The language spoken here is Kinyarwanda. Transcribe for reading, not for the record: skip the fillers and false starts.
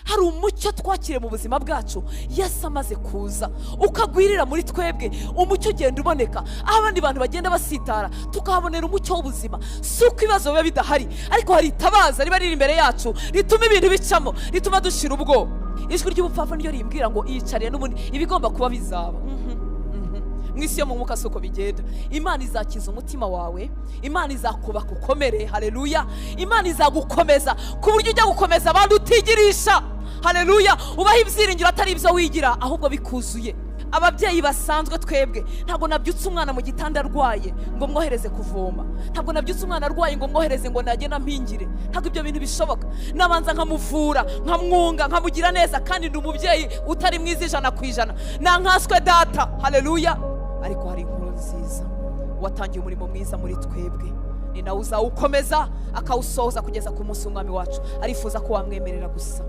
hari umucyo twakire mu buzima bwacu Yesu amaze kuza ukagwirira muri twebwe. Umucyo ugenda uboneka aho abandi bantu bagenda basitara, tukahabonera umucyo w'ubuzima. Si uko ibibazo biba bidahari, ariko hari itabaza riba riri imbere yacu rituma ibintu bicamo, rituma dushira ubwoba. Ijwi ry'ubupfapfa niryo rimbwira ngo iyicariye n'ubundi ibigomba kuba bizaba. Mwisi yo mu mwuka soko bigenda. Imana izakiza umutima wawe, Imana izakubaka ukomere. Haleluya. Imana izagukomeza ku buryo ujya gukomeza abantu utigirisha. Haleluya. Ubaho ibyiringiro atari ibyo wigira, ahubwo bikuzuye. Ababyeyi basanzwe twebwe, ntabwo nabyutse umwana mu gitanda arwaye ngo mwohereze kuvoma, ntabwo nabyutse umwana arwaye ngo mwohereze ngo nagenda mpingire. Ntabwo ibyo bintu bishoboka. Nabanza nkamuvura, nkamwunga, nkamugira neza, kandi ndi umubyeyi utari mwiza 100%. Nankaswe data. Haleluya. Ariko hari inkuru nziza, watangiye umurimo mwiza muri twebwe, ni nawe uzawukomeza akawusohoza kugeza ku munsi w'umwami wacu. Arifuza ko wamwemerera gusa.